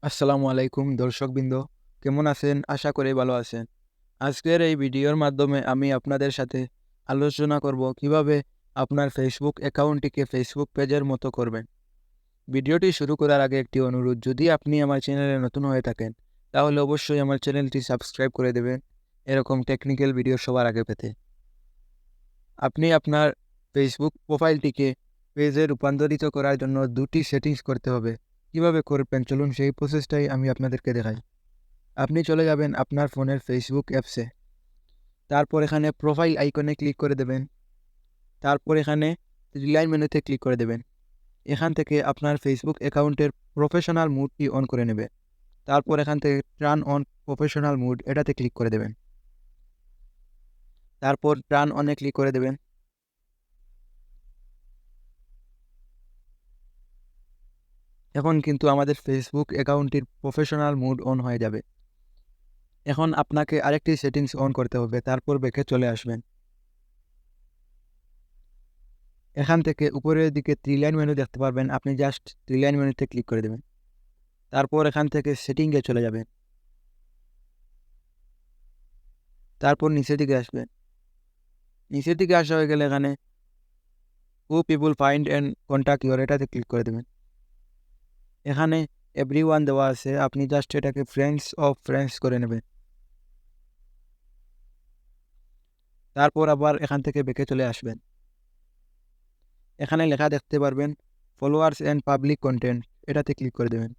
আসসালামু আলাইকুম দর্শকবৃন্দ, কেমন আছেন? আশা করি ভালো আছেন। আজকের এই ভিডিওর মাধ্যমে আমি আপনাদের সাথে আলোচনা করব কিভাবে আপনার ফেসবুক অ্যাকাউন্টটিকে ফেসবুক পেজের মতো করবেন। ভিডিওটি শুরু করার আগে একটি অনুরোধ, যদি আপনি আমার চ্যানেলে নতুন হয়ে থাকেন তাহলে অবশ্যই আমার চ্যানেলটি সাবস্ক্রাইব করে দেবেন এরকম টেকনিক্যাল ভিডিও সবার আগে পেতে। আপনি আপনার ফেসবুক প্রোফাইলটিকে পেজে রূপান্তরিত করার জন্য দুটি সেটিংস করতে হবে। কিভাবে করবেন চলুন সেই প্রসেসটাই আমি আপনাদেরকে দেখাই। আপনি চলে যাবেন আপনার ফোনের ফেসবুক অ্যাপসে। তারপর এখানে প্রোফাইল আইকনে ক্লিক করে দেবেন। তারপর এখানে রিলাইন মেনুতে ক্লিক করে দেবেন। এখান থেকে আপনার ফেসবুক অ্যাকাউন্টের প্রফেশনাল মুডটি অন করে নেবেন। তারপর এখান থেকে টার্ন অন প্রফেশনাল মুড এটাতে ক্লিক করে দেবেন। তারপর টার্ন অনে ক্লিক করে দেবেন। এখন কিন্তু আমাদের ফেসবুক অ্যাকাউন্টটির প্রফেশনাল মুড অন হয়ে যাবে। এখন আপনাকে আরেকটি সেটিংস অন করতে হবে। তারপর ব্যাকে চলে আসবেন। এখান থেকে উপরের দিকে 3 লাইন মেনু দেখতে পারবেন। আপনি জাস্ট 3 লাইন মেনুতে ক্লিক করে দেবেন। তারপর এখান থেকে সেটিংয়ে চলে যাবেন। তারপর নিচের দিকে আসবেন। নিচের দিকে আসা হয়ে গেলে এখানে হু people find and contact your এটাতে ক্লিক করে দেবেন। এখানে এভরিওয়ান দেওয়া আছে, আপনি জাস্ট এটাকে ফ্রেন্ডস অফ ফ্রেন্ডস করে নেবেন। তারপর আবার এখান থেকে ব্যাকে চলে আসবেন। এখানে লেখা দেখতে পারবেন ফলোয়ার্স অ্যান্ড পাবলিক কন্টেন্ট এটাতে ক্লিক করে দেবেন।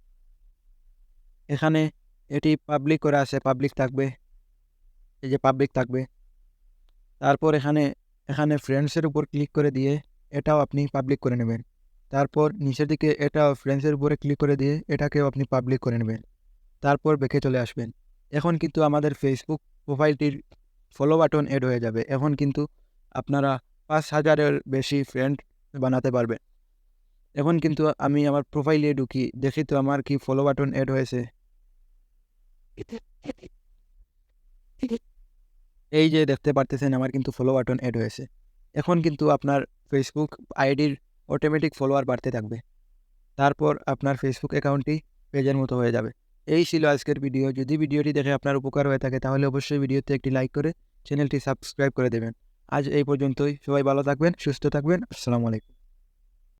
এখানে এটি পাবলিক করা আছে, পাবলিক থাকবে, এই যে পাবলিক থাকবে। তারপর এখানে এখানে ফ্রেন্ডসের উপর ক্লিক করে দিয়ে এটাও আপনি পাবলিক করে নেবেন। তারপর নিচের দিকে এটাও ফ্রেন্ডসের উপরে ক্লিক করে দিয়ে এটাকেও আপনি পাবলিক করে নেবেন। তারপর ব্যাকে চলে আসবেন। এখন কিন্তু আমাদের ফেসবুক প্রোফাইলটির ফলো বাটন এড হয়ে যাবে। এখন কিন্তু আপনারা ৫,০০০-এর বেশি ফ্রেন্ড বানাতে পারবেন। এখন কিন্তু আমি আমার প্রোফাইলে ঢুকি, দেখি তো আমার কি ফলো বাটন এড হয়েছে। এই যে দেখতে পারতেছেন আমার কিন্তু ফলো বাটন এড হয়েছে। এখন কিন্তু আপনার ফেসবুক আইডির অটোমেটিক ফলোয়ার বাড়তে থাকবে। তারপর আপনার ফেসবুক অ্যাকাউন্টটি পেজের মতো হয়ে যাবে। এই ছিল আজকের ভিডিও। যদি ভিডিওটি দেখে আপনার উপকার হয়ে থাকে তাহলে অবশ্যই ভিডিওতে একটি লাইক করে চ্যানেলটি সাবস্ক্রাইব করে দেবেন। আজ এই পর্যন্তই। সবাই ভালো থাকবেন, সুস্থ থাকবেন। আসসালামু আলাইকুম।